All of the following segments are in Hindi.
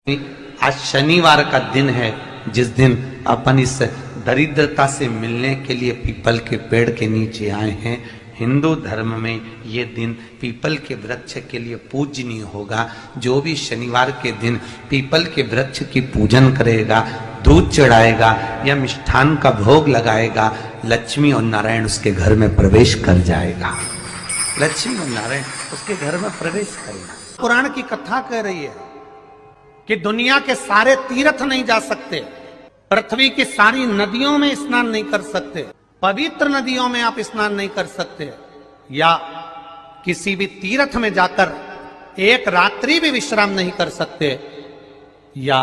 आज शनिवार का दिन है जिस दिन अपन इस दरिद्रता से मिलने के लिए पीपल के पेड़ के नीचे आए हैं। हिंदू धर्म में ये दिन पीपल के वृक्ष के लिए पूजनीय होगा। जो भी शनिवार के दिन पीपल के वृक्ष की पूजन करेगा, दूध चढ़ाएगा या मिष्ठान का भोग लगाएगा, लक्ष्मी और नारायण उसके घर में प्रवेश कर जाएगा। लक्ष्मी और नारायण उसके घर में प्रवेश करेगा। पुराण की कथा कह रही है कि दुनिया के सारे तीर्थ नहीं जा सकते, पृथ्वी की सारी नदियों में स्नान नहीं कर सकते, पवित्र नदियों में आप स्नान नहीं कर सकते, या किसी भी तीर्थ में जाकर एक रात्रि भी विश्राम नहीं कर सकते, या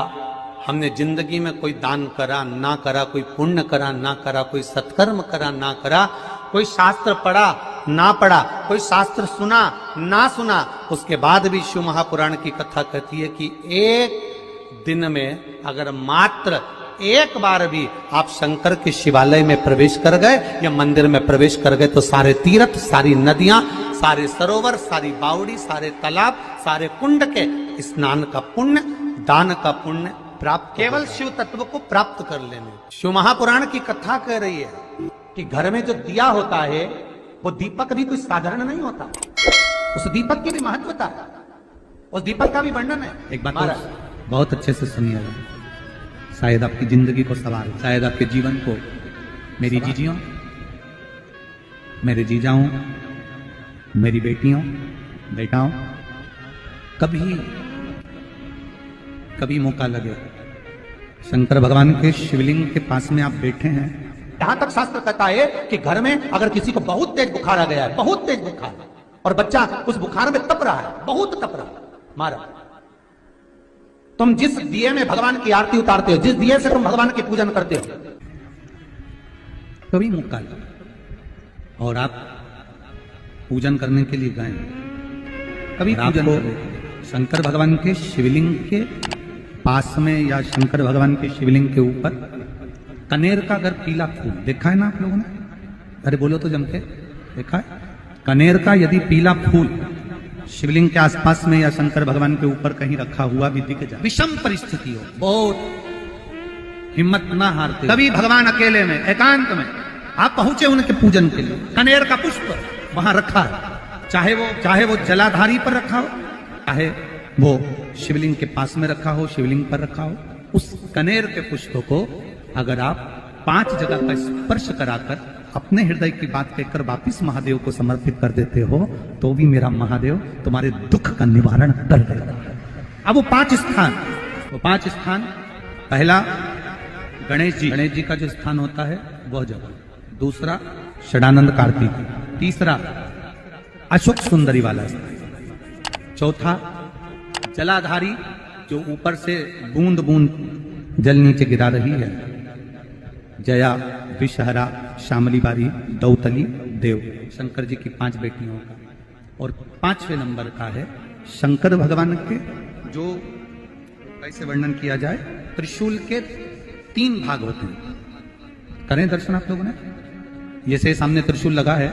हमने जिंदगी में कोई दान करा ना करा, कोई पुण्य करा ना करा, कोई सत्कर्म करा ना करा, कोई शास्त्र पढ़ा ना पढ़ा, कोई शास्त्र सुना ना सुना, उसके बाद भी शिव महापुराण की कथा कहती है कि एक दिन में अगर मात्र एक बार भी आप शंकर के शिवालय में प्रवेश कर गए या मंदिर में प्रवेश कर गए तो सारे तीर्थ, सारी नदियां, सारे सरोवर, सारी बावड़ी, सारे तालाब, सारे कुंड के स्नान का पुण्य, दान का पुण्य प्राप्त, केवल शिव तत्व को प्राप्त कर लेने। शिव महापुराण की कथा कह रही है कि घर में जो दिया होता है वो दीपक भी कोई साधारण नहीं होता, उस दीपक की भी महत्वता है, उस दीपक का भी वर्णन है। एक बात बहुत अच्छे से सुनिएगा, शायद आपकी जिंदगी को सवार, शायद आपके जीवन को। मेरी जीजियों, मेरे जीजाओं, मेरी बेटियों, बेटाओं, कभी मौका लगे, शंकर भगवान के शिवलिंग के पास में आप बैठे हैं, यहां तक शास्त्र कहता है कि घर में अगर किसी को बहुत तेज बुखार आ गया है, बहुत तेज बुखार, और बच्चा उस बुखार में तप रहा है, बहुत तप रहा है, मारा, तुम जिस दिए में भगवान की आरती उतारते हो, जिस दिए से तुम भगवान की पूजन करते हो, कभी मौका लगा और आप पूजन करने के लिए गए, कभी पूजन शंकर भगवान के शिवलिंग के पास में या शंकर भगवान के शिवलिंग के ऊपर कनेर का अगर पीला फूल देखा है ना आप लोगों ने, अरे बोलो तो जमके, देखा है? कनेर का यदि पीला फूल शिवलिंग के आसपास में या शंकर भगवान के ऊपर कहीं रखा हुआ भी दिख जाए, विषम परिस्थिति हो, बहुत हिम्मत ना हारते, कभी भगवान अकेले में एकांत में आप पहुंचे उनके पूजन के लिए, कनेर का पुष्प वहां रखा है, चाहे वो जलाधारी पर रखा हो, चाहे वो शिवलिंग के पास में रखा हो, शिवलिंग पर रखा हो, उस कनेर के पुष्प को अगर आप 5 जगह का स्पर्श कराकर अपने हृदय की बात कहकर वापिस महादेव को समर्पित कर देते हो तो भी मेरा महादेव तुम्हारे दुख का निवारण कर देगा। अब वो 5 स्थान, पहला गणेश जी का जो स्थान होता है वह जगह, दूसरा षडानंद कार्तिक, तीसरा अशोक सुंदरी वाला स्थान, चौथा जलाधारी जो ऊपर से बूंद बूंद जल नीचे गिरा रही है, जया, विषहरा, शामली बारी, दौतली, देव, शंकर जी की 5 बेटियों का, और 5वें नंबर का है शंकर भगवान के, जो कैसे वर्णन किया जाए, त्रिशूल के 3 भाग होते हैं। करें दर्शन आप लोगों ने, जैसे सामने त्रिशूल लगा है,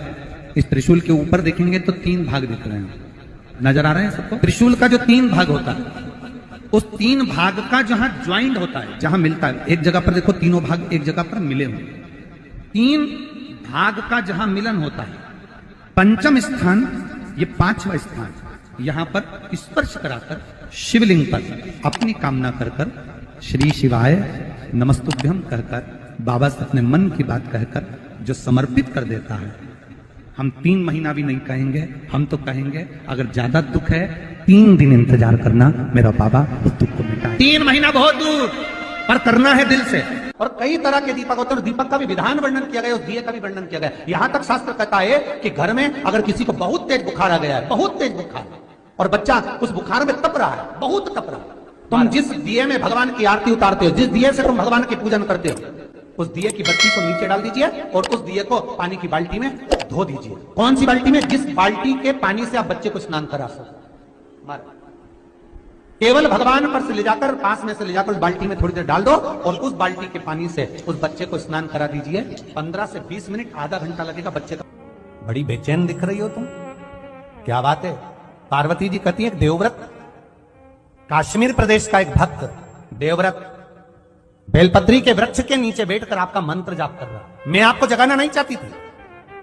इस त्रिशूल के ऊपर देखेंगे तो 3 भाग दिख रहे हैं, नजर आ रहे हैं सबको? त्रिशूल का जो 3 भाग होता है, उस 3 भाग का जहां ज्वाइंट होता है, जहां मिलता है, एक जगह पर देखो तीनों भाग एक जगह पर मिले हुए, 3 भाग का जहां मिलन होता है, पंचम स्थान, ये 5वां स्थान, यहां पर स्पर्श कराकर शिवलिंग पर अपनी कामना कर श्री शिवाय नमस्तुभ्यम कहकर बाबा से अपने मन की बात कहकर जो समर्पित कर देता है, हम 3 महीना भी नहीं कहेंगे, हम तो कहेंगे अगर ज्यादा दुख है 3 दिन इंतजार करना, मेरा बाबा उस दुख को मिटाए। 3 महीना बहुत दूर, पर करना है दिल से। और कई तरह के दीपक होते हैं, दीपक का भी विधान वर्णन किया गया, उस दिए का भी वर्णन किया गया। यहां तक शास्त्र कहता है कि घर में अगर किसी को बहुत तेज बुखार आ गया है, बहुत तेज बुखार, और बच्चा उस बुखार में तप रहा है, बहुत तप रहा है, तुम जिस दिए में भगवान की आरती उतारते हो, जिस दिए से तुम भगवान की पूजन करते हो, उस दिए की बत्ती को नीचे डाल दीजिए और उस दिए को पानी की बाल्टी में धो दीजिए। कौन सी बाल्टी में? जिस बाल्टी के पानी से आप बच्चे को स्नान करा सको, केवल भगवान पर से ले जाकर, पास में से ले जाकर उस बाल्टी में थोड़ी देर डाल दो और उस बाल्टी के पानी से उस बच्चे को स्नान करा दीजिए। 15 से 20 मिनट, आधा घंटा लगेगा बच्चे का। बड़ी बेचैन दिख रही हो तुम, क्या बात है? पार्वती जी कहती है देवव्रत कश्मीर प्रदेश का एक भक्त देवव्रत बेलपत्री के वृक्ष के नीचे बैठकर आपका मंत्र जाप कर रहा। मैं आपको जगाना नहीं चाहती थी,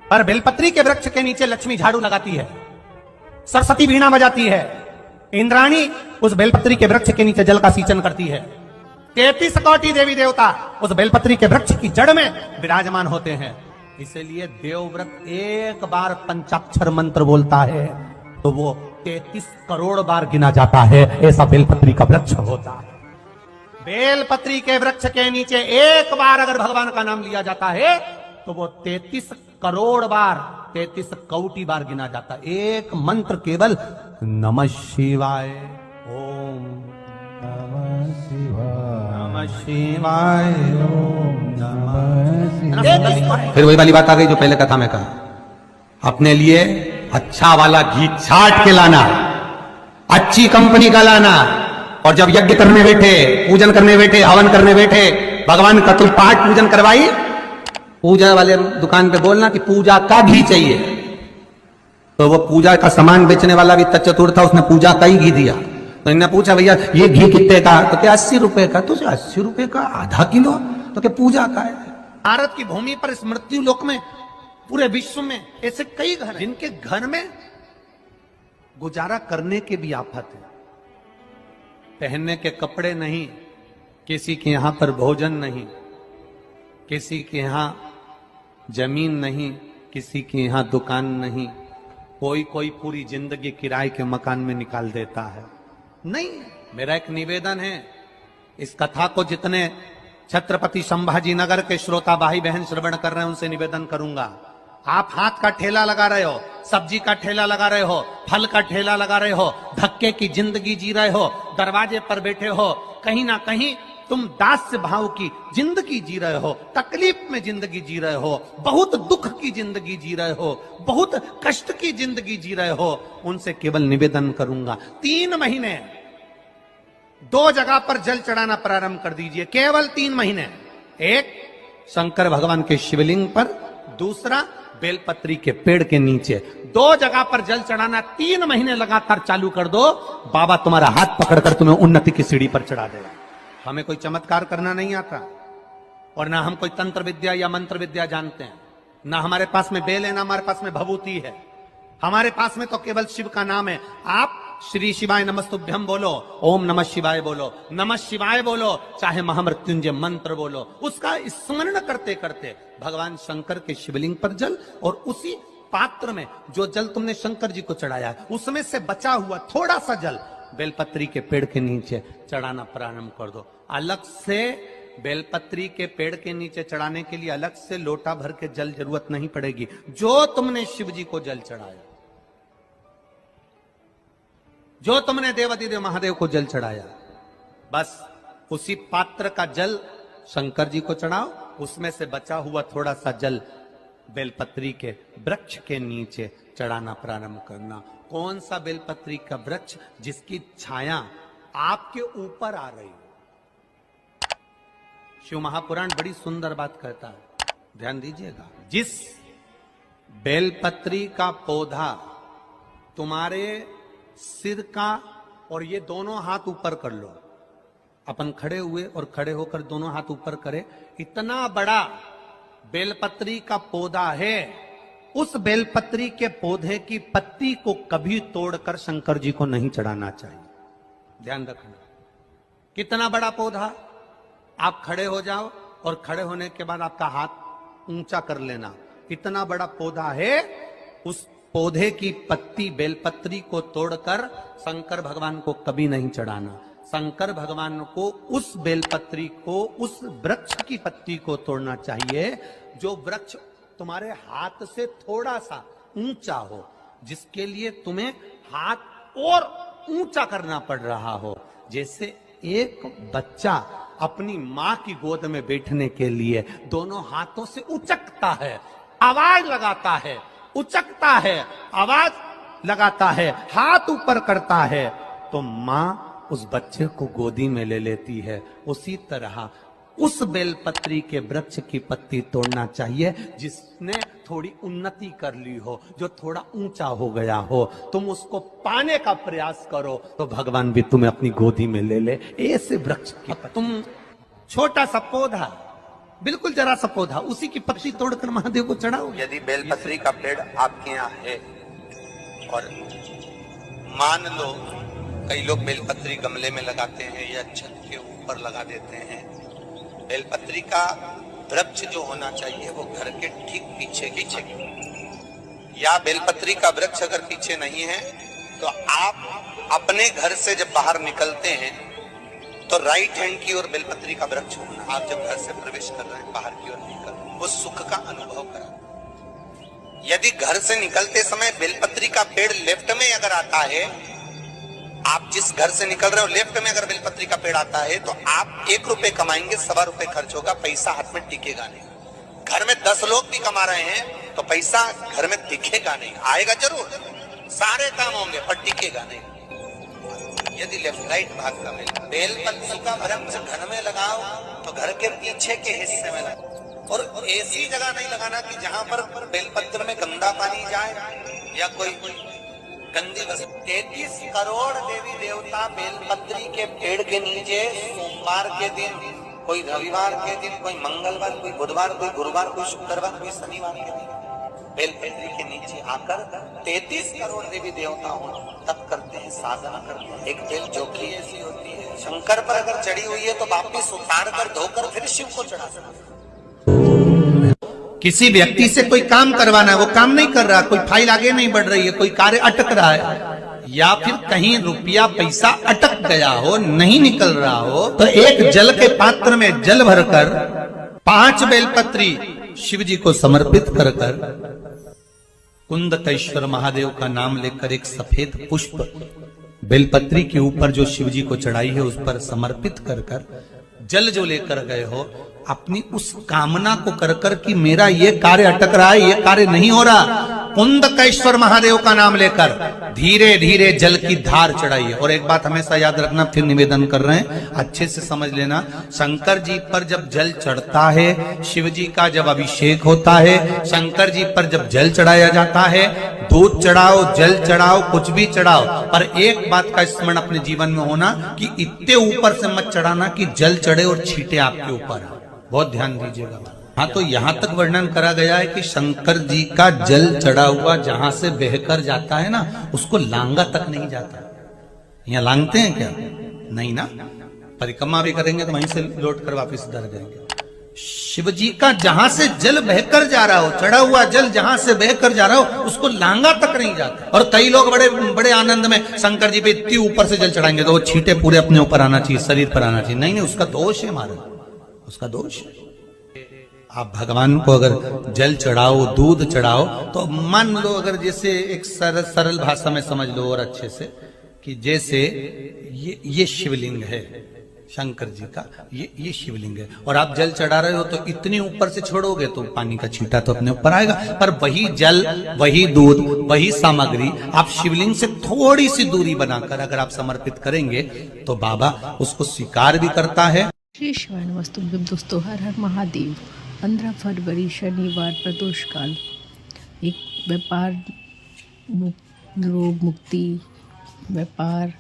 पर बेलपत्री के वृक्ष के नीचे लक्ष्मी झाड़ू लगाती है, सरस्वती वीणा बजाती है, इंद्राणी उस बेलपत्री के वृक्ष के नीचे जल का सिंचन करती है, 33 कोटि देवी देवता उस बेलपत्री के वृक्ष की जड़ में विराजमान होते हैं। इसलिए देवव्रत एक बार पंचाक्षर मंत्र बोलता है तो वो 33 करोड़ बार गिना जाता है। ऐसा बेलपत्री का वृक्ष होता है। बेलपत्री के वृक्ष के नीचे एक बार अगर भगवान का नाम लिया जाता है तो वो 33 करोड़ बार, 33 कोटि बार गिना जाता है। एक मंत्र केवल नमः शिवाय, ओम नमः शिवाय, ओम नमः शिवाय। फिर वही वाली बात आ गई जो पहले कथा में कहा, अपने लिए अच्छा वाला घी छाट के लाना, अच्छी कंपनी का लाना, और जब यज्ञ करने बैठे, पूजन करने बैठे, हवन करने बैठे, भगवान का कोई पाठ पूजन करवाई, पूजा वाले दुकान पे बोलना कि पूजा का घी चाहिए। तो वो पूजा का सामान बेचने वाला भी चतुर था, उसने पूजा का ही घी दिया। तो इन्होंने पूछा भैया ये घी कितने का? तो क्या 80 रुपए का? तो 80 रुपए का आधा किलो? तो क्या पूजा का है? भारत की भूमि पर इस मृत्यु लोक में, पूरे विश्व में ऐसे कई घर हैं जिनके घर में गुजारा करने के भी आफत है। पहनने के कपड़े नहीं, किसी के यहां पर भोजन नहीं, किसी के यहां जमीन नहीं, किसी के यहां दुकान नहीं, कोई पूरी जिंदगी किराए के मकान में निकाल देता है। नहीं, मेरा एक निवेदन है, इस कथा को जितने छत्रपति संभाजी नगर के श्रोता भाई बहन श्रवण कर रहे हैं उनसे निवेदन करूंगा, आप हाथ का ठेला लगा रहे हो, सब्जी का ठेला लगा रहे हो, फल का ठेला लगा रहे हो, धक्के की जिंदगी जी रहे हो, दरवाजे पर बैठे हो, कहीं ना कहीं तुम दास्य भाव की जिंदगी जी रहे हो, तकलीफ में जिंदगी जी रहे हो, बहुत दुख की जिंदगी जी रहे हो, बहुत कष्ट की जिंदगी जी रहे हो, उनसे केवल निवेदन करूंगा 3 महीने 2 जगह पर जल चढ़ाना प्रारंभ कर दीजिए, केवल 3 महीने। एक शंकर भगवान के शिवलिंग पर, दूसरा बेलपत्री के पेड़ के नीचे। 2 जगह पर जल चढ़ाना 3 महीने लगातार चालू कर दो, बाबा तुम्हारा हाथ पकड़कर तुम्हें उन्नति की सीढ़ी पर चढ़ा देगा। हमें कोई चमत्कार करना नहीं आता, और ना हम कोई तंत्र विद्या या मंत्र विद्या जानते हैं, ना हमारे पास में बेल है, ना हमारे पास में भभूति है, हमारे पास में तो केवल शिव का नाम है। आप श्री शिवाय नमस्तुभ्यम बोलो, ओम नमः शिवाय बोलो, नमः शिवाय बोलो, चाहे महामृत्युंजय मंत्र बोलो, उसका स्मरण करते करते भगवान शंकर के शिवलिंग पर जल, और उसी पात्र में जो जल तुमने शंकर जी को चढ़ाया उसमें से बचा हुआ थोड़ा सा जल बेलपत्री के पेड़ के नीचे चढ़ाना प्रारंभ कर दो। अलग से बेलपत्री के पेड़ के नीचे चढ़ाने के लिए अलग से लोटा भर के जल जरूरत नहीं पड़ेगी। जो तुमने शिव जी को जल चढ़ाया, जो तुमने देवादिदेव महादेव को जल चढ़ाया, बस उसी पात्र का जल शंकर जी को चढ़ाओ, उसमें से बचा हुआ थोड़ा सा जल बेलपत्री के वृक्ष के नीचे चढ़ाना प्रारंभ करना। कौन सा बेलपत्री का वृक्ष? जिसकी छाया आपके ऊपर आ रही। शिव महापुराण बड़ी सुंदर बात कहता है, ध्यान दीजिएगा। जिस बेलपत्री का पौधा तुम्हारे सिर का, और ये दोनों हाथ ऊपर कर लो, अपन खड़े हुए और खड़े होकर दोनों हाथ ऊपर करे, इतना बड़ा बेलपत्री का पौधा है, उस बेलपत्री के पौधे की पत्ती को कभी तोड़कर शंकर जी को नहीं चढ़ाना चाहिए। ध्यान रखना, कितना बड़ा पौधा। आप खड़े हो जाओ और खड़े होने के बाद आपका हाथ ऊंचा कर लेना, इतना बड़ा पौधा है, उस पौधे की पत्ती बेलपत्री को तोड़कर शंकर भगवान को कभी नहीं चढ़ाना। शंकर भगवान को उस बेलपत्री को, उस वृक्ष की पत्ती को तोड़ना चाहिए जो वृक्ष तुम्हारे हाथ से थोड़ा सा ऊंचा हो, जिसके लिए तुम्हें हाथ और ऊंचा करना पड़ रहा हो। जैसे एक बच्चा अपनी मां की गोद में बैठने के लिए दोनों हाथों से उचकता है, आवाज लगाता है, उचकता है, आवाज लगाता है, हाथ ऊपर करता है, तो मां उस बच्चे को गोदी में ले लेती है। उसी तरह उस बेलपत्री के वृक्ष की पत्ती तोड़ना चाहिए जिसने थोड़ी उन्नति कर ली हो, जो थोड़ा ऊंचा हो गया हो। तुम उसको पाने का प्रयास करो तो भगवान भी तुम्हें अपनी गोदी में ले ले। ऐसे वृक्ष की तुम छोटा सा पौधा, बिल्कुल जरा सा पौधा, उसी की पत्ती तोड़कर महादेव को चढ़ाओ। यदि बेलपत्री का पेड़ आपके यहाँ है और मान लो कई लोग बेलपत्री गमले में लगाते हैं या छत के ऊपर लगा देते हैं, बेलपत्री का वृक्ष जो होना चाहिए वो घर के ठीक पीछे पीछे, या बेलपत्री का वृक्ष अगर पीछे नहीं है तो आप अपने घर से जब बाहर निकलते हैं तो राइट हैंड की ओर बेलपत्री का वृक्ष होना। आप जब घर से प्रवेश कर रहे हैं बाहर की ओर निकल, वो सुख का अनुभव करें। यदि घर से निकलते समय बेलपत्री का पेड़ लेफ्ट में अगर आता है, आप जिस घर से निकल रहे हो लेफ्ट में अगर बेलपत्री का पेड़ आता है तो आप 1 रुपए कमाएंगे, 1.25 रुपए खर्च होगा, पैसा हाथ में टिकेगा नहीं। घर में 10 लोग भी कमा रहे हैं तो पैसा घर में दिखेगा नहीं, आएगा जरूर, सारे काम होंगे पर टिकेगा नहीं। यदि लेफ्ट राइट भाग का बेलपत्री का वृक्ष घर में लगाओ तो घर के पीछे के हिस्से में लगाओ, और ऐसी जगह नहीं लगाना कि जहां पर बेलपत्र में गंदा पानी जाए या कोई गंदी वस्तु। 33 करोड़ देवी देवता बेलपत्री के पेड़ के नीचे सोमवार के दिन, कोई रविवार के दिन, कोई मंगलवार, कोई बुधवार, कोई गुरुवार, कोई शुक्रवार, कोई शनिवार के दिन बेलपत्री के नीचे आकर 33 करोड़ देवी देवता हो तब करते हैं, साधना करते हैं। एक बेल चौकी ऐसी होती है, शंकर पर अगर चढ़ी हुई है तो वापिस उतार कर धोकर फिर शिव को चढ़ा सकते। किसी व्यक्ति से कोई काम करवाना है, वो काम नहीं कर रहा, कोई फाइल आगे नहीं बढ़ रही है, कोई कार्य अटक रहा है, या फिर कहीं रुपया पैसा अटक गया हो, नहीं निकल रहा हो, तो एक जल के पात्र में जल भरकर 5 बेलपत्री शिव जी को समर्पित कर कुंदकेश्वर महादेव का नाम लेकर एक सफेद पुष्प बेलपत्री के ऊपर जो शिव जी को चढ़ाई है उस पर समर्पित कर जल जो लेकर गए हो, अपनी उस कामना को कर कि मेरा ये कार्य अटक रहा है, ये कार्य नहीं हो रहा, कुंदकेश्वर महादेव का नाम लेकर धीरे धीरे जल की धार चढ़ाइए। और एक बात हमेशा याद रखना, फिर निवेदन कर रहे हैं, अच्छे से समझ लेना, शंकर जी पर जब जल चढ़ता है, शिव जी का जब अभिषेक होता है, शंकर जी पर जब जल चढ़ाया जाता है, दूध चढ़ाओ, जल चढ़ाओ, कुछ भी चढ़ाओ, पर एक बात का स्मरण अपने जीवन में होना कि इतने ऊपर से मत चढ़ाना कि जल चढ़े और छींटे आपके ऊपर। बहुत ध्यान दीजिएगा। हाँ, तो यहां तक वर्णन करा गया है कि शंकर जी का जल चढ़ा हुआ जहां से बहकर जाता है ना, उसको लांगा तक नहीं जाता। यहाँ लांगते हैं क्या? नहीं ना, परिक्रमा भी करेंगे तो वहीं से लौट कर वापिस इधर जाएंगे। शिव जी का जहां से जल बहकर जा रहा हो, चढ़ा हुआ जल जहां से बहकर जा रहा हो, उसको लांगा तक नहीं जाता। और कई लोग बड़े बड़े आनंद में शंकर जी पे इतनी ऊपर से जल चढ़ाएंगे तो वो छींटे पूरे अपने ऊपर आना चाहिए, शरीर पर आना चाहिए। नहीं, उसका दोष है महाराज, उसका दोष है। आप भगवान को अगर जल चढ़ाओ, दूध चढ़ाओ, तो मान लो अगर जैसे एक सरल भाषा में समझ लो और अच्छे से, कि जैसे ये शिवलिंग है शंकर जी का, ये शिवलिंग है, और आप जल चढ़ा रहे हो तो इतने ऊपर से छोड़ोगे तो पानी का छींटा तो अपने ऊपर आएगा, पर वही जल, वही दूध, वही सामग्री आप शिवलिंग से थोड़ी सी दूरी बनाकर अगर आप समर्पित करेंगे तो बाबा उसको स्वीकार भी करता है। श्री शिवाय वस्तुभ्यम। दोस्तों, हर हर महादेव। 15 फरवरी शनिवार प्रदोष काल, एक व्यापार, रोग मुक्ति, व्यापार,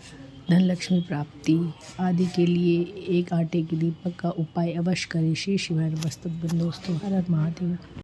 धन लक्ष्मी प्राप्ति आदि के लिए एक आटे के दीपक का उपाय अवश्य करें। श्री शिवाय वस्तुभ्यम। दोस्तों, हर हर महादेव।